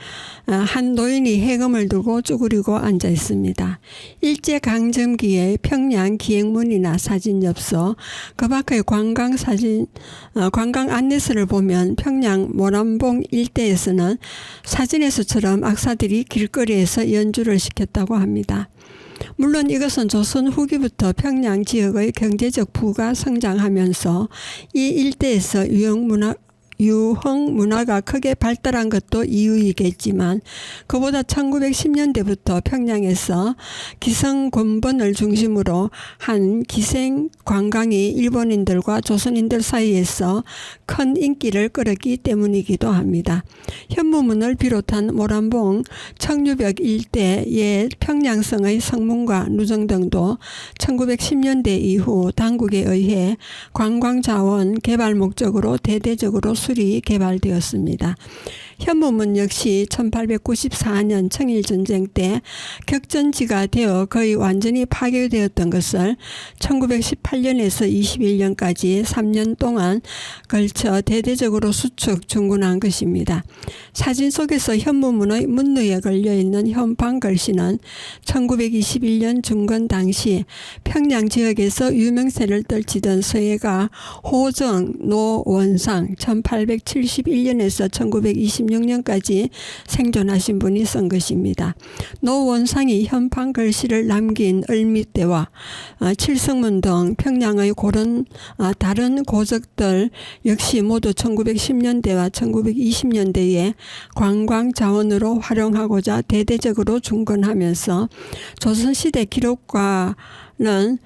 한 노인이 해금을 들고 쭈그리고 앉아 있습니다. 일제강점기의 평양 기행문이나 사진 엽서, 그 밖의 관광 안내서를 보면 평양 모란봉 일대에서는 사진에서처럼 악사들이 길거리에서 연주를 시켰다고 합니다. 물론 이것은 조선 후기부터 평양 지역의 경제적 부가 성장하면서 이 일대에서 유흥 문화가 크게 발달한 것도 이유이겠지만, 그보다 1910년대부터 평양에서 기성군번을 중심으로 한 기생 관광이 일본인들과 조선인들 사이에서 큰 인기를 끌었기 때문이기도 합니다. 현무문을 비롯한 모란봉, 청류벽 일대의 평양성의 성문과 누정 등도 1910년대 이후 당국에 의해 관광자원 개발 목적으로 대대적으로 수리 개발되었습니다. 현무문 역시 1894년 청일전쟁 때 격전지가 되어 거의 완전히 파괴되었던 것을 1918년에서 21년까지 3년 동안 걸쳐 대대적으로 수축 중군한 것입니다. 사진 속에서 현무문의 문루에 걸려있는 현판 글씨는 1921년 중건 당시 평양 지역에서 유명세를 떨치던 서예가 호정 노원상 1871년에서 1926년까지 생존하신 분이 쓴 것입니다. 노원상이 현판 글씨를 남긴 을밑대와 칠성문 등 평양의 다른 고적들 역시 모두 1910년대와 1920년대에 관광 자원으로 활용하고자 대대적으로 중건하면서 조선시대 기록과는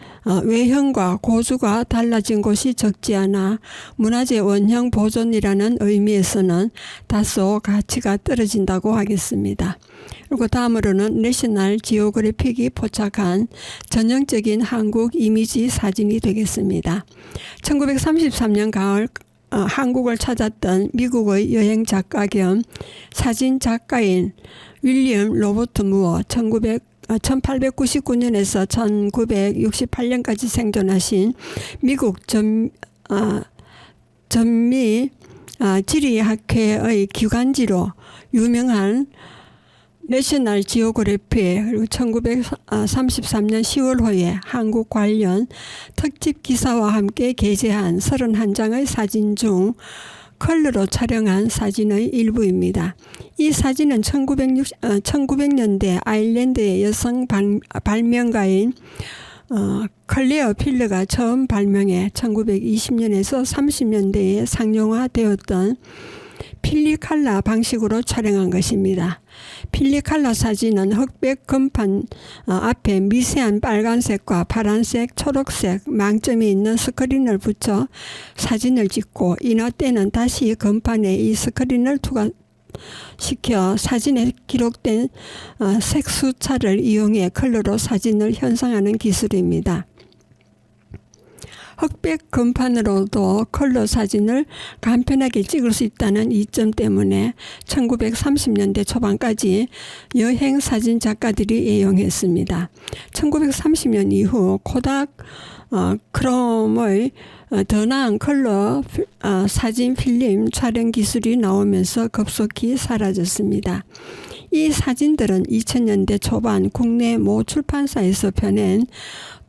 외형과 고주가 달라진 곳이 적지 않아 문화재 원형 보존이라는 의미에서는 다소 가치가 떨어진다고 하겠습니다. 그리고 다음으로는 내셔널 지오그래픽이 포착한 전형적인 한국 이미지 사진이 되겠습니다. 1933년 가을 한국을 찾았던 미국의 여행 작가 겸 사진 작가인 윌리엄 로버트 무어 1899년에서 1968년까지 생존하신 미국 전미 지리학회의 기관지로 유명한 내셔널 지오그래피, 그리고 1933년 10월호에 한국 관련 특집 기사와 함께 게재한 31장의 사진 중 컬러로 촬영한 사진의 일부입니다. 이 사진은 1900년대 아일랜드의 여성 발명가인 클레어 필러가 처음 발명해 1920년에서 30년대에 상용화되었던 필리칼라 방식으로 촬영한 것입니다. 필리칼라 사진은 흑백 건판 앞에 미세한 빨간색과 파란색, 초록색 망점이 있는 스크린을 붙여 사진을 찍고 인화 때는 다시 건판에 이 스크린을 투과시켜 사진에 기록된 색수차를 이용해 컬러로 사진을 현상하는 기술입니다. 흑백 건판으로도 컬러 사진을 간편하게 찍을 수 있다는 이점 때문에 1930년대 초반까지 여행 사진 작가들이 애용했습니다. 1930년 이후 코닥 크롬의 더 나은 컬러 사진 필름 촬영 기술이 나오면서 급속히 사라졌습니다. 이 사진들은 2000년대 초반 국내 모 출판사에서 펴낸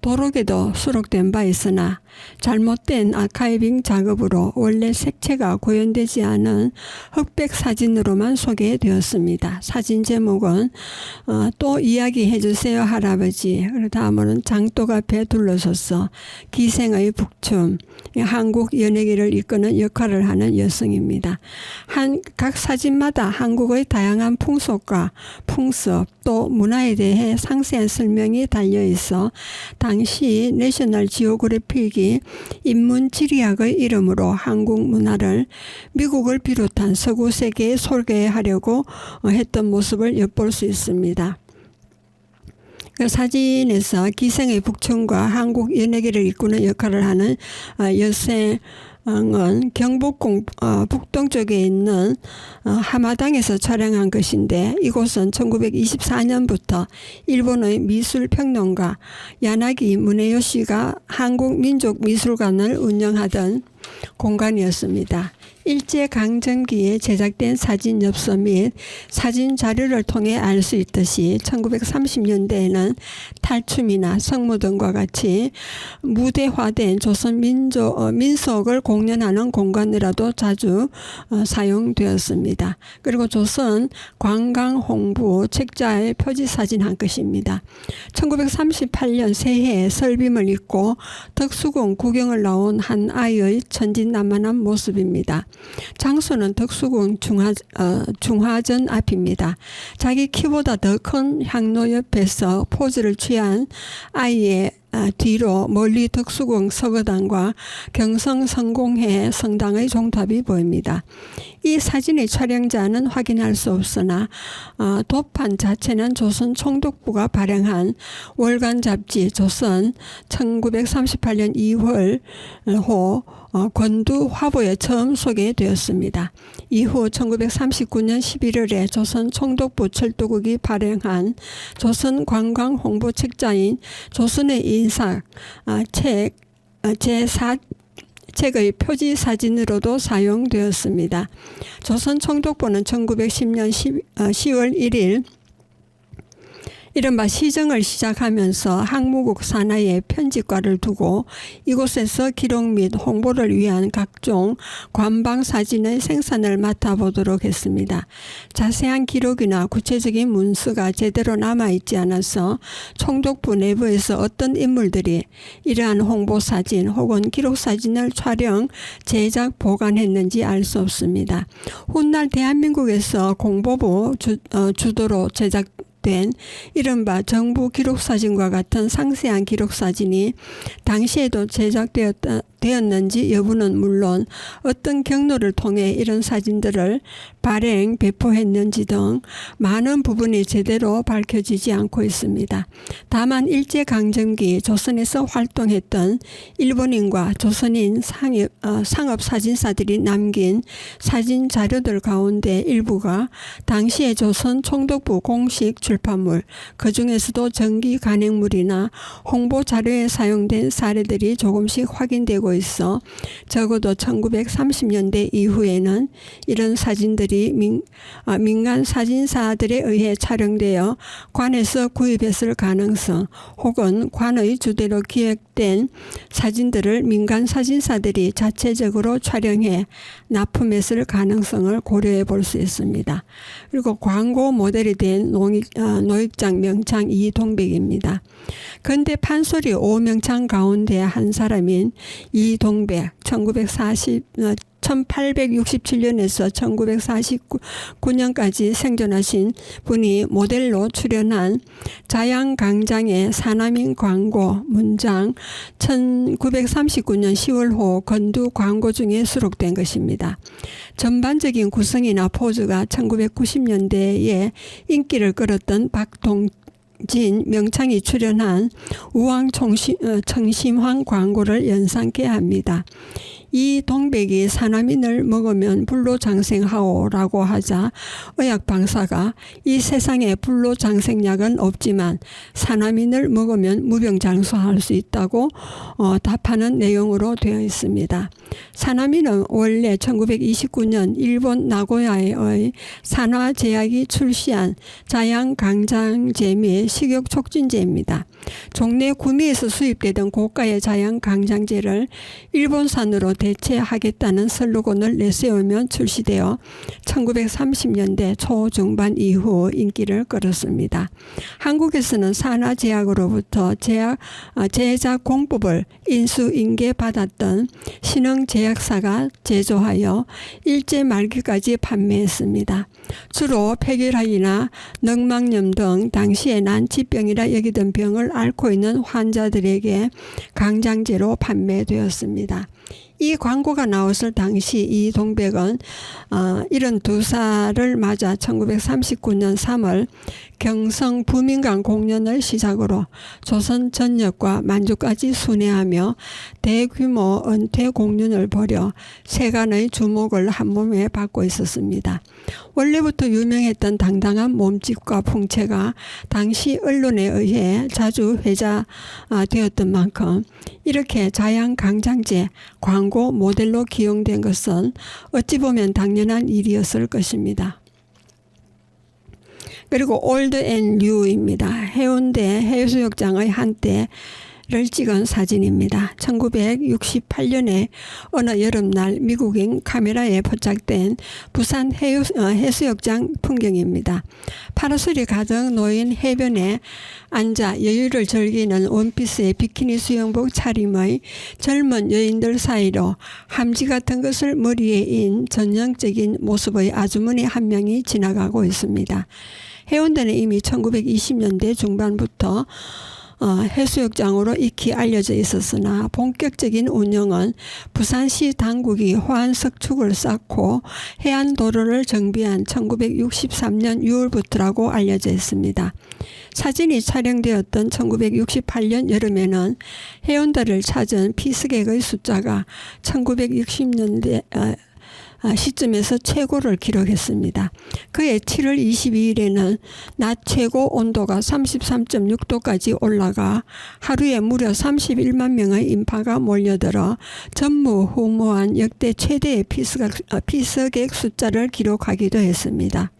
도록에도 수록된 바 있으나 잘못된 아카이빙 작업으로 원래 색채가 구현되지 않은 흑백 사진으로만 소개되었습니다. 사진 제목은 또 이야기해 주세요 할아버지, 다음으로는 장독 앞에 둘러서서 기생의 북춤, 한국 연예계를 이끄는 역할을 하는 여성입니다. 각 사진마다 한국의 다양한 풍속과 풍습 또 문화에 대해 상세한 설명이 달려있어 당시 내셔널 지오그래픽이 인문지리학의 이름으로 한국 문화를 미국을 비롯한 서구 세계에 소개하려고 했던 모습을 엿볼 수 있습니다. 그 사진에서 기생의 북촌과 한국 연예계를 이끄는 역할을 하는 여성은 경복궁 북동쪽에 있는 하마당에서 촬영한 것인데, 이곳은 1924년부터 일본의 미술평론가 야나기 무네요시가 한국민족미술관을 운영하던 공간이었습니다. 일제강점기에 제작된 사진 엽서 및 사진 자료를 통해 알 수 있듯이 1930년대에는 탈춤이나 성무 등과 같이 무대화된 조선 민속을 공연하는 공간이라도 자주 사용되었습니다. 그리고 조선 관광홍보 책자의 표지사진 한 컷입니다. 1938년 새해에 설빔을 입고 덕수궁 구경을 나온 한 아이의 천진난만한 모습입니다. 장소는 덕수궁 중화전 앞입니다. 자기 키보다 더 큰 향로 옆에서 포즈를 취한 아이의 뒤로 멀리 덕수궁 서거당과 경성성공회 성당의 종탑이 보입니다. 이 사진의 촬영자는 확인할 수 없으나 도판 자체는 조선 총독부가 발행한 월간 잡지 조선 1938년 2월호 권두 화보에 처음 소개되었습니다. 이후 1939년 11월에 조선 총독부 철도국이 발행한 조선 관광 홍보 책자인 조선의 인사 책의 표지 사진으로도 사용되었습니다. 조선 총독부는 1910년 10월 1일 이른바 시정을 시작하면서 항무국 산하에 편집과를 두고 이곳에서 기록 및 홍보를 위한 각종 관방사진의 생산을 맡아보도록 했습니다. 자세한 기록이나 구체적인 문서가 제대로 남아있지 않아서 총독부 내부에서 어떤 인물들이 이러한 홍보사진 혹은 기록사진을 촬영, 제작, 보관했는지 알 수 없습니다. 훗날 대한민국에서 공보부 주도로 제작된 이른바 정부 기록사진과 같은 상세한 기록사진이 당시에도 제작되었는지 여부는 물론 어떤 경로를 통해 이런 사진들을 발행, 배포했는지 등 많은 부분이 제대로 밝혀지지 않고 있습니다. 다만 일제강점기 조선에서 활동했던 일본인과 조선인 상업사진사들이 남긴 사진 자료들 가운데 일부가 당시의 조선 총독부 공식 출판물, 그 중에서도 정기 간행물이나 홍보 자료에 사용된 사례들이 조금씩 확인되고 있어 적어도 1930년대 이후에는 이런 사진들이 민간 사진사들에 의해 촬영되어 관에서 구입했을 가능성 혹은 관의 주대로 기획된 사진들을 민간 사진사들이 자체적으로 촬영해 납품했을 가능성을 고려해 볼 수 있습니다. 그리고 광고 모델이 된 노익장 명창 이동백입니다. 근대 판소리 5명창 가운데 한 사람인 이동백 1867년에서 1949년까지 생존하신 분이 모델로 출연한 자양강장의 사남인 광고 문장 1939년 10월호 건두 광고 중에 수록된 것입니다. 전반적인 구성이나 포즈가 1990년대에 인기를 끌었던 박동진 명창이 출연한 우왕청심환 광고를 연상케 합니다. 이 동백이 사나민을 먹으면 불로장생하오라고 하자 의학방사가 이 세상에 불로장생약은 없지만 사나민을 먹으면 무병장수할 수 있다고 답하는 내용으로 되어 있습니다. 사나민은 원래 1929년 일본 나고야의 산화제약이 출시한 자양강장제 및 식욕촉진제입니다. 종래 구미에서 수입되던 고가의 자양강장제를 일본산으로 대체하겠다는 슬로건을 내세우며 출시되어 1930년대 초중반 이후 인기를 끌었습니다. 한국에서는 산화제약으로부터 제작 공법을 인수인계받았던 신흥제약사가 제조하여 일제 말기까지 판매했습니다. 주로 폐결핵이나 늑막염 등 당시에 난치병이라 여기던 병을 앓고 있는 환자들에게 강장제로 판매되었습니다. 이 광고가 나왔을 당시 이 동백은 72살을 맞아 1939년 3월 경성 부민강 공연을 시작으로 조선 전역과 만주까지 순회하며 대규모 은퇴 공연을 벌여 세간의 주목을 한몸에 받고 있었습니다. 원래부터 유명했던 당당한 몸집과 풍채가 당시 언론에 의해 자주 회자되었던 만큼 이렇게 자양강장제 광고 모델로 기용된 것은 어찌 보면 당연한 일이었을 것입니다. 그리고 올드 앤 뉴입니다. 해운대 해수욕장의 한때를 찍은 사진입니다. 1968년에 어느 여름날 미국인 카메라에 포착된 부산 해수욕장 풍경입니다. 파라솔이 가득 놓인 해변에 앉아 여유를 즐기는 원피스의 비키니 수영복 차림의 젊은 여인들 사이로 함지 같은 것을 머리에 인 전형적인 모습의 아주머니 한 명이 지나가고 있습니다. 해운대는 이미 1920년대 중반부터 해수욕장으로 익히 알려져 있었으나 본격적인 운영은 부산시 당국이 호안석축을 쌓고 해안도로를 정비한 1963년 6월부터라고 알려져 있습니다. 사진이 촬영되었던 1968년 여름에는 해운대를 찾은 피스객의 숫자가 1960년대 시점에서 최고를 기록했습니다. 그해 7월 22일에는 낮 최고 온도가 33.6도까지 올라가 하루에 무려 31만 명의 인파가 몰려들어 전무후무한 역대 최대의 피서객 숫자를 기록하기도 했습니다.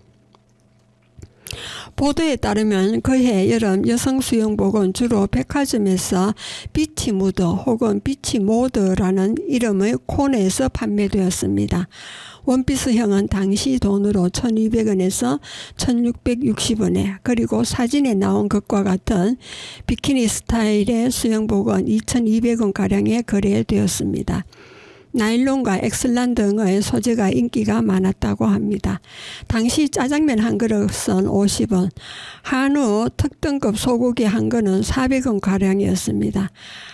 보도에 따르면 그해 여름 여성 수영복은 주로 백화점에서 비치 무드 혹은 비치 모드라는 이름의 코너에서 판매되었습니다. 원피스형은 당시 돈으로 1,200원에서 1,660원에 그리고 사진에 나온 것과 같은 비키니 스타일의 수영복은 2,200원가량에 거래되었습니다. 나일론과 엑슬란 등의 소재가 인기가 많았다고 합니다. 당시 짜장면 한 그릇은 50원, 한우 특등급 소고기 한 건은 400원가량이었습니다.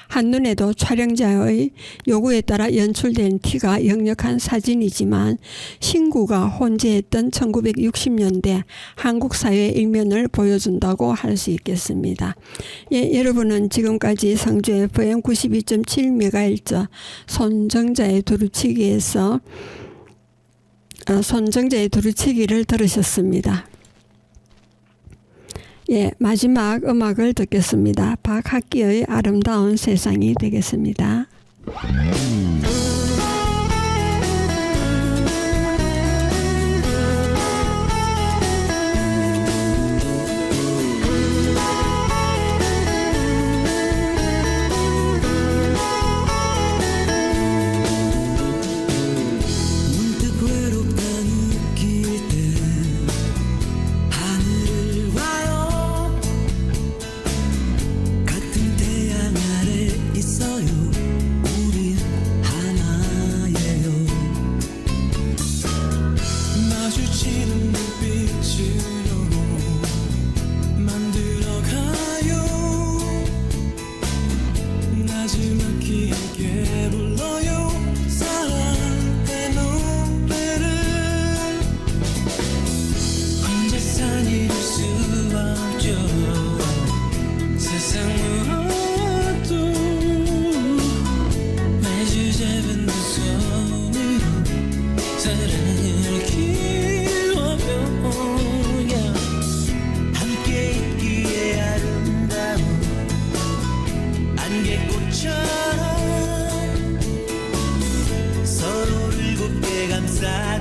한눈에도 촬영자의 요구에 따라 연출된 티가 역력한 사진이지만 신구가 혼재했던 1960년대 한국 사회 일면을 보여준다고 할 수 있겠습니다. 예, 여러분은 지금까지 성주 FM 92.7MHz 손정자의 두루치기에서 손정자의 두루치기를 들으셨습니다. 예, 마지막 음악을 듣겠습니다. 박학기의 아름다운 세상이 되겠습니다. 서로를 곱게 감싸